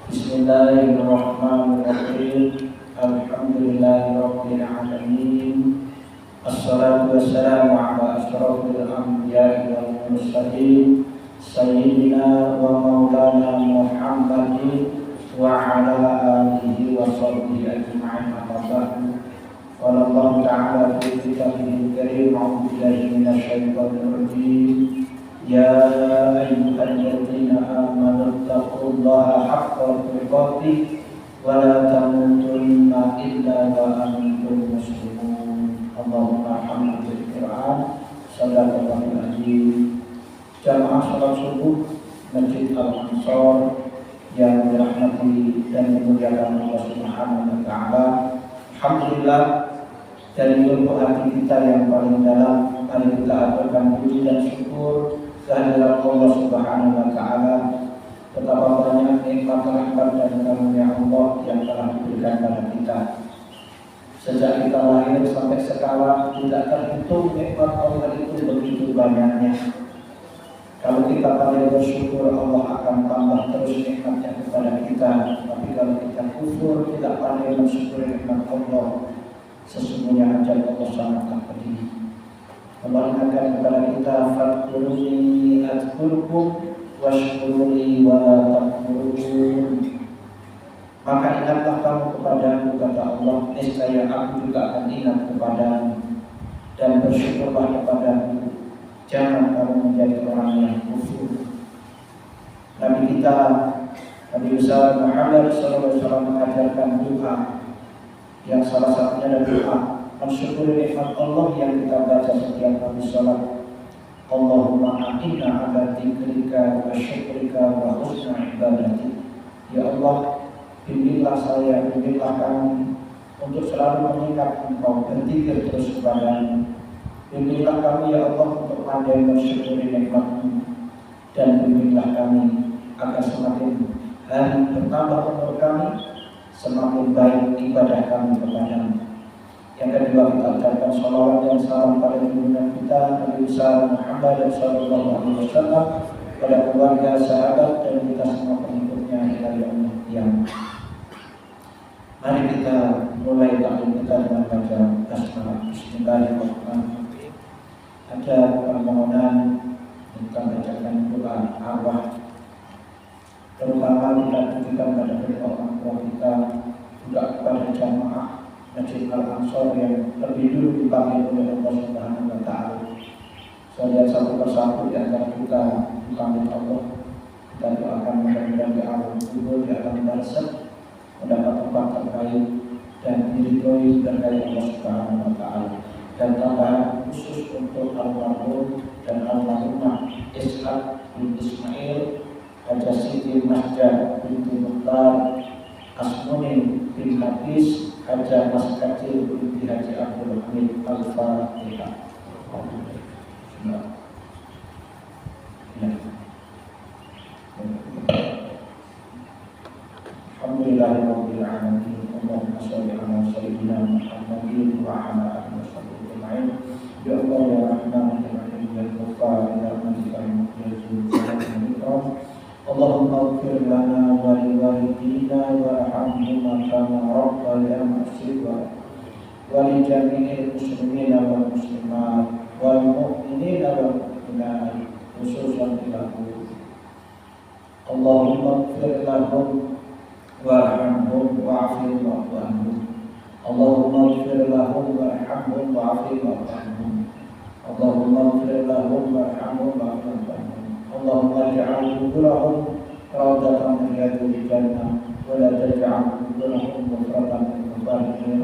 Bismillahirrahmanirrahim. Alhamdulillahirabbil alamin. Assalatu wassalamu ala asyrafil anbiya'i wal mursalin sayyidina wa maulana Muhammadin wa ala alihi wa sahbihi ajma'in. Amma ba'du. Qala Allah ta'ala fi kitabihil karim, a'udzu billahi minasyaitonir rajim. Ya ayyuhalladzina amanu taqullaha haqqa tuqatih wa la tamutunna illa wa antum muslimun. Allahumma hamd bil Qur'an sadaqallahul azim. Jamaah salat subuh Masjid Al-Ansor yang dirahmati dan dimuliakan Allah Subhanahu wa taala. Alhamdulillah, dari lubuk hati kita yang paling dalam, mari kita aturkan puji dan syukur kehadirat Allah Subhanahu wa taala. Betapa banyak nikmat, rahmat dan karunia Allah yang telah diberikan pada kita. Sejak kita lahir sampai sekarang tidak terhitung nikmat Allah itu begitu banyaknya. Kalau kita pandai bersyukur, Allah akan tambah terus nikmatnya kepada kita. Tapi kalau kita kufur, tidak pandai bersyukur nikmat Allah, sesungguhnya ajal Allah sangatlah pedih. Allah ingatkan kepada kita, fadkuruni adkurkum washkuruni wa la takfurun. Maka ingatlah kamu kepadaku, kata Allah, niscaya aku juga akan ingat kepadamu, dan bersyukurlah kepadaku, jangan kamu menjadi orang yang kufur. Nabi kita, Nabi besar Muhammad SAW mengajarkan doa, yang salah satunya adalah doa mensyukuri nikmat Allah yang kita baca setiap kali salat. Allahumma a'inna ala dzikrika wa syukrika wa husni ibadatik. Ya Allah, bimbinglah saya, bimbinglah kami untuk selalu mengingat Engkau, berzikir terus kepadamu. Bimbinglah kami ya Allah untuk pandai mensyukuri nikmat-Mu, dan bimbinglah kami agar semakin hari bertambah umur kami, semakin baik ibadah kami kepadamu. Yang kedua, kita ucapkan salawat dan salam pada junjungan kita Nabi besar Muhammad sallallahu alaihi wasallam, pada keluarga, sahabat, dan kita semua pengikutnya hingga yaumil qiyamah. Mari kita mulai taklim kita dengan baca basmalah. Bismillahirrahmanirrahim. Ada permohonan kita bacakan doa arwah, terutama kita tujukan pada kedua orang tua kita, juga kepada jamaah Masjid Al-Ansor yang lebih dulu dipanggil oleh Allah Subhanahu wa taala. Saya lihat satu persatu di antara kita dipanggil Allah. Kita doakan mudah-mudahan di alam kubur, di alam barzakh, mendapat tempat terbaik dan diridhoi berkait Allah Subhanahu wa taala. Dan tambahan khusus untuk almarhum dan almarhumah Ishaq bin Ismail, Haja Siti Mahja binti Mukhtar, Asmunin bin Hafiz, Haja Mas Kecil binti Haji Abdul Hamid. Al-Fatihah. Alhamdulillahirabbil alamin. Allahumma shalli ala sayyidina Muhammadin wa ala alihi wasallam ajma'in. Ya Allah ya Rahman ya Rahim ya Ghaffar ya Malikal Mulk ya Dzul Jalali wal Ikram. Allahumma ighfir lana wa liwalidina warhamhuma kama rabbayana shighara wa li jami'il muslimina wal muslimat wal mu'minina wal mu'minat khususan lahum. Allahumma ighfir lahum warhamhum wa'afihim wa'fu anhum. Allahumma ighfir lahum warhamhum wa'afihim wa'fu anhum. Allahumma ighfir lahum warhamhum wa'fu anhum. Allahumma ij'al quburahum rawdatan min riyadil jannah wa la taj'al quburahum mufratan min mufariqin.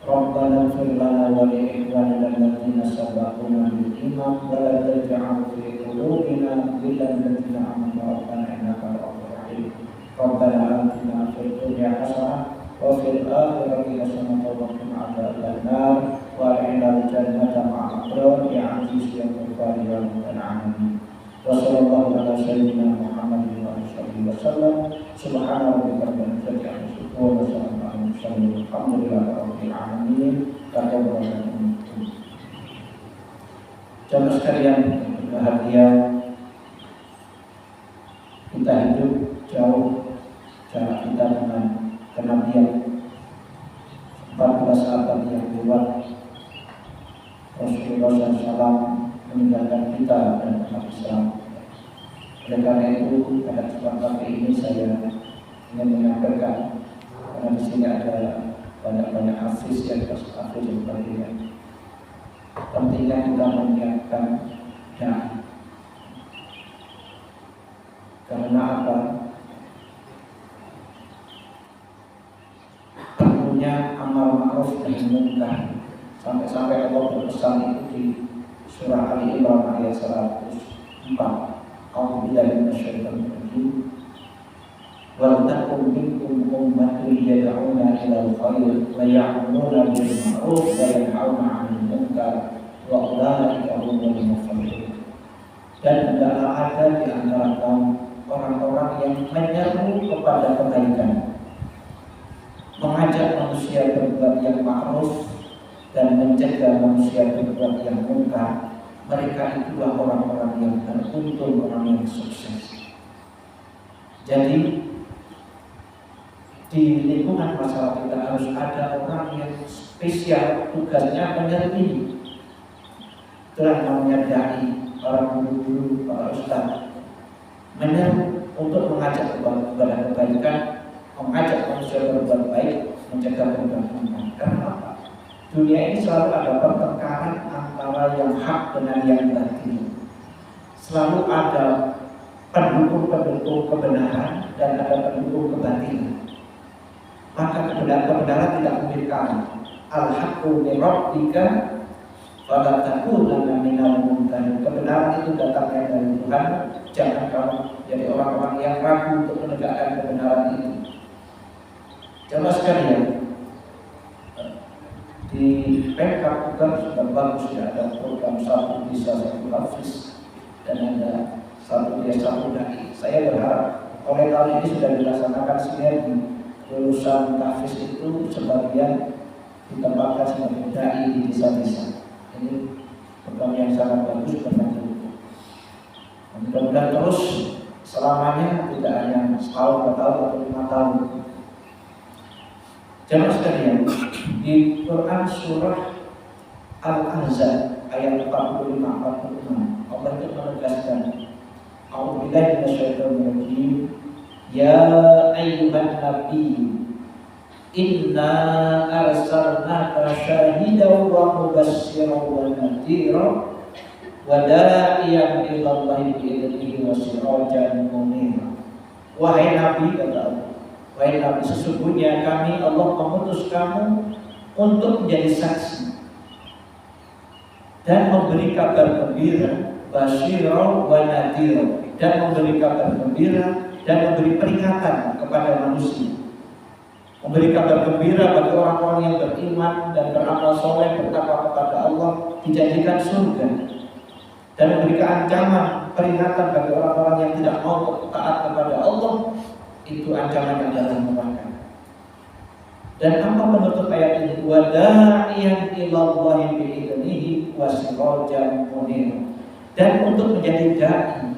Rabbana ighfir lana wa li ikhwanina alladziina sabaquna bil iman wa la taj'al fi qulubina ghillan lil ladzina amanu rabbana innaka ra'ufur rahim. Rabbana atina fid dunya hasanah wa fil akhirati hasanah wa qina adzaban nar wa adkhilna jannata ma'al abrar ya aziz ya ghaffar ya rabbal alamin. Wa sallallahu ala sayyidina Muhammadin wa alihi wasallam. Subhana rabbika rabbil izzati amma yasifun wa salamun alal mursalin walhamdulillahi rabbil alamin. Taqabbalallahu. Jamaah sekaliyan berbahagia, kita hidup jauh jarak kita dengan kenabian. 14 abad yang lewat Rasulullah SAW meninggalkan kita dan umat Islam. Oleh karena itu pada kesempatan ini saya ingin menyampaikan, karena di sini ada banyak hafiz yang berhafiz dan sebagainya. Pentingnya kita menyiapkan dai. Karena apa? Perlunya amal ma'ruf dan munkar. Sampai-sampai Allah berpesan itu di surah Ali Imran ayat 104. A'udzubillahi minasyaitonir rajim. Wal takum minkum ummatun yad'una ilal khair wa ya'muruna bil ma'ruf wa yanhauna 'anil munkar wa ulaika humul muflihun. Dan hendaklah ada di antara kaum orang-orang yang menyeru kepada kebaikan, mengajak manusia berbuat yang ma'ruf dan mencegah manusia berbuat yang munkar. Mereka itulah orang-orang yang beruntung, orang yang sukses. Jadi di lingkungan masyarakat kita harus ada orang yang spesial, tugasnya menyeru ini. Itulah namanya dai, para guru-guru, para ustaz, menyeru untuk mengajak kepada kebaikan, mengajak manusia berbuat baik, mencegah berbuat munkar. Karena apa? Dunia ini selalu ada pertengkaran antara yang hak dengan yang batil. Selalu ada pendukung kebenaran dan ada pendukung kebatilan. Maka kebenaran tidak mungkin kalah. Al-haqqu min rabbika fala takunanna minal mumtarin. Kebenaran itu datangnya dari Tuhan. Jangan kamu jadi orang-orang yang ragu untuk menegakkan kebenaran itu. Jamaah sekalian, di Pemkab juga sudah bagus ya, ada program satu bisa satu hafiz dan ada satu dia satu dai. Saya berharap oleh tahun ini sudah dilaksanakan sinergi. Lulusan hafiz itu sebagian ditempatkan sebagai dai di desa-desa. Ini program yang sangat bagus berlanjut. Mudah-mudahan terus selamanya, tidak hanya setahun, 2 tahun atau 5 tahun. Jamaah sekalian, di Quran surah Al-Ahzab ayat 45-46 Allah itu menegaskan, A'udzubillahi minasyaitonir rajim, ya ayyuhan nabi inna arsalnaka syahidan wa mubassyiran wa nadhiran wa da'iyan ila Allahi bi'idnihi wa sirajan munira. Wahai nabi, kata Allah, wahai nabi, sesungguhnya kami Allah mengutus kamu untuk menjadi saksi dan memberi kabar gembira, basyirah wa nadhira, dan memberi kabar gembira dan memberi peringatan kepada manusia. Memberi kabar gembira bagi orang-orang yang beriman dan beramal soleh, bertakwa kepada Allah, dijanjikan surga. Dan memberikan ancaman, peringatan bagi orang-orang yang tidak mau taat kepada Allah, itu ancaman adalah neraka. Dan apa penutup ayat ini? Wa da'iyan ila Allahi bi'idnihi wa sirajan munira. Dan untuk menjadi dai,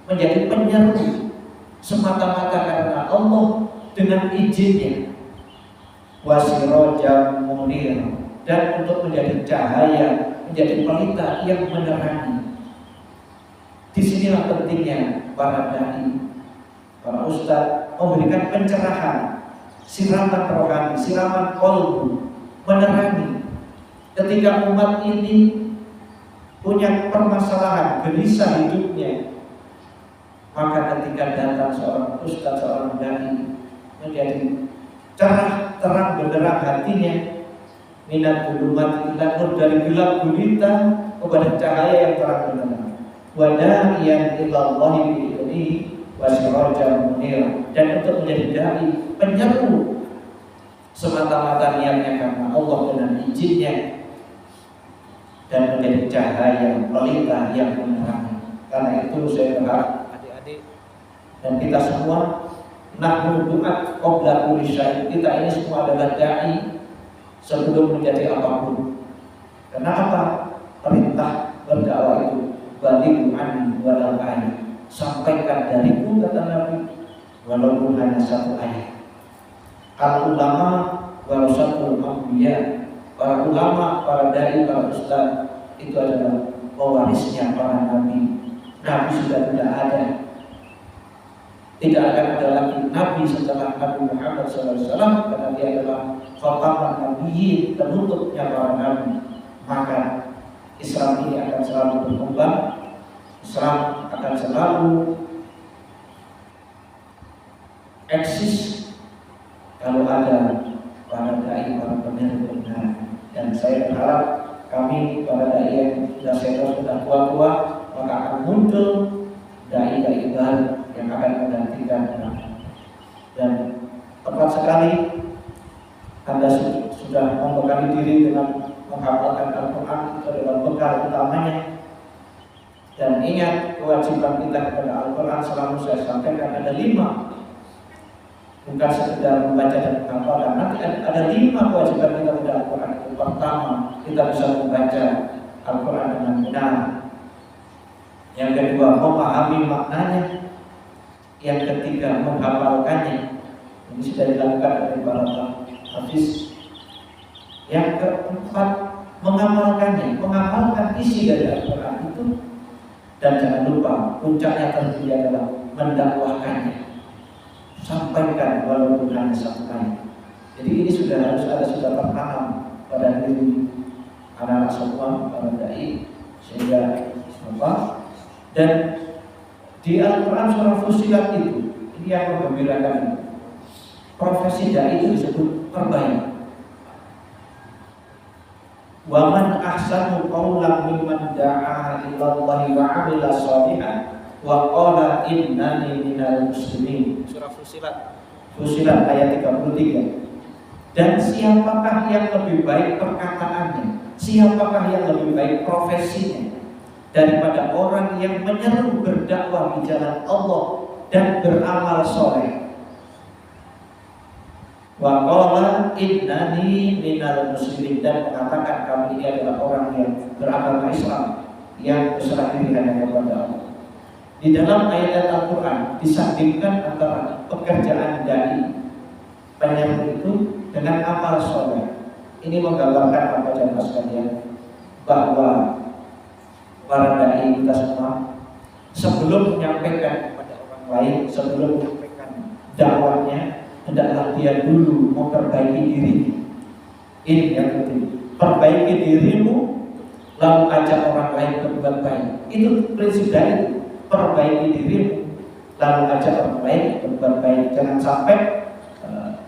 menjadi penyeru semata-mata karena Allah dengan izinnya. Wa sirajan munira, dan untuk menjadi cahaya, menjadi pelita yang menerangi. Disinilah pentingnya para dai, para ustaz memberikan pencerahan, siraman rohani, siraman qalbu, menerangi. Ketika umat ini punya permasalahan, gelisah hidupnya, maka ketika datang seorang ustaz, seorang dai, menjadi cerah, terang benderang hatinya, minat dulumat ila nur, dari gelap gulita kepada cahaya yang terang benderang. Wa da'iyan ila Allahi bi'idnihi wa sirajan munira, dan untuk menjadi dai, penyeru semata-mata niatnya karena Allah dengan izinnya, dan menjadi cahaya pelita yang menerangi. Karena itu saya berharap adik-adik dan kita semua, nahnu du'at qabla kulli syai', kita ini semua adalah dai sebelum menjadi apapun. Karena apa? Perintah berdakwah itu balighu anni walau ayat, sampaikan dariku, kata Nabi, walaupun hanya satu ayat. Al-ulama warasatul anbiya. Para ulama, para dai, para ustaz itu adalah pewarisnya para nabi. Nabi sudah tidak ada. Tidak akan ada lagi nabi setelah Nabi Muhammad SAW, karena dia adalah khataman nabiyyin, penutupnya para nabi. Maka Islam ini akan selalu berkembang. Islam akan selalu eksis kalau ada para dai, para penyeru kebenaran. Dan saya berharap kami para dai yang sudah senior, sudah tua-tua, maka akan muncul dai-dai baru yang akan menggantikan. Dan tepat sekali Anda sudah membekali diri dengan menghafalkan Al-Quran, itu adalah bekal utamanya. Dan ingat, kewajiban kita kepada Al-Quran selalu saya sampaikan ada 5. Bukan sekedar membaca dan menghafalkan. Nanti ada 5 kewajiban kita kepada Al-Quran. Yang pertama, kita bisa membaca Al-Quran dengan benar. Yang kedua, memahami maknanya. Yang ketiga, menghafalkannya. Ini sudah dilakukan oleh para hafiz. Yang keempat, mengamalkannya, mengamalkan isi dari Al-Quran itu. Dan jangan lupa, puncaknya tentunya adalah mendakwahkannya. Sampaikan walaupun hanya satu ayat. Jadi ini sudah tertanam pada diri anak-anak semua, para dai, sehingga apa? Dan di Al-Quran surah Fussilat itu, ini yang menggembirakan, profesi dai itu disebut perbaik. Wa man ahsanu qawlan mimman da'a ilallahi wa 'amila shalihan wa qala innani minal muslimin. Surah Fussilat ayat 33. Dan siapakah yang lebih baik perkataannya, siapakah yang lebih baik profesinya daripada orang yang menyeru berdakwah di jalan Allah dan beramal soleh. Wa qala innani minal muslimin, dan mengatakan kami ini adalah orang yang beragama Islam, yang berserah diri hanya kepada Allah. Di dalam ayat Al-Quran disandingkan antara pekerjaan dai, penyeru itu, dengan amal soleh. Ini menggambarkan apa jemaah sekalian, bahwa para dai kita semua sebelum menyampaikan kepada orang lain, sebelum menyampaikan dakwahnya, hendaklah dia dulu memperbaiki diri. Ini yang penting. Perbaiki dirimu, lalu ajak orang lain berbuat baik. Itu prinsip dai. Perbaiki dirimu, lalu ajak orang lain berbuat baik. Jangan sampai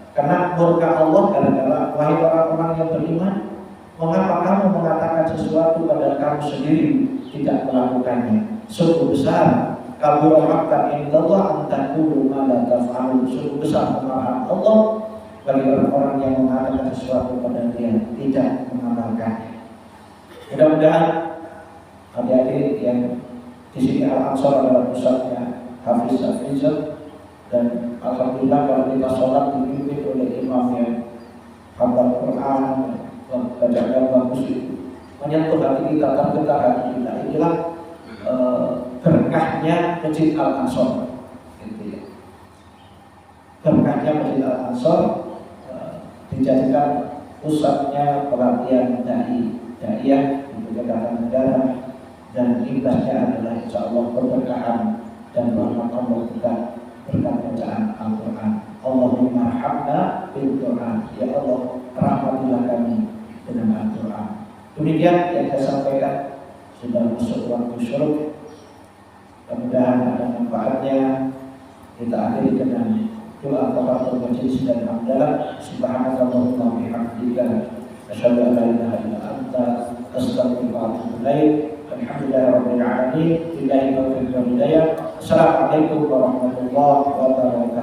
kena murka Allah gara-gara, wahai orang-orang yang beriman, mengapa kamu mengatakan sesuatu padahal kamu sendiri tidak melakukannya? Sungguh besar kabur maktan indallah antaqulu ma la taf'alun. Sungguh besar kemarahan Allah bagi orang-orang yang mengatakan sesuatu padahal dia tidak mengamalkannya. Mudah-mudahan adik-adik yang di sini Al-Ansor adalah pusatnya Hafiz dan alhamdulillah kalau kita sholat dipimpin oleh imam yang hafal Quran, bacaan bagus itu menyentuh hati kita, tergetar hati kita. Inilah berkahnya Masjid Al-Ansor, gitu ya. Berkahnya Masjid Al-Ansor dijadikan pusatnya pelatihan dai-dai untuk kedatangan negara, dan imbasnya adalah insya Allah keberkahan dan rahmat Allah kita berkat bacaan Al-Quran. Allahumma rahmatna bil Quran, ya Allah rahmatilah kami dengan Al-Quran. Demikian yang saya sampaikan, sudah masuk waktu syuruk. Mudah-mudahan ada manfaatnya. Kita akhiri dengan doa kafaratul majlis dan hamdalah. Subhanallahumma wa bihamdika, asyhadu an la ilaha illa anta, astaghfiruka wa atubu ilaik. Alhamdulillahirabbil alamin. Billahi taufiq wal hidayah. Assalamualaikum warahmatullahi wabarakatuh.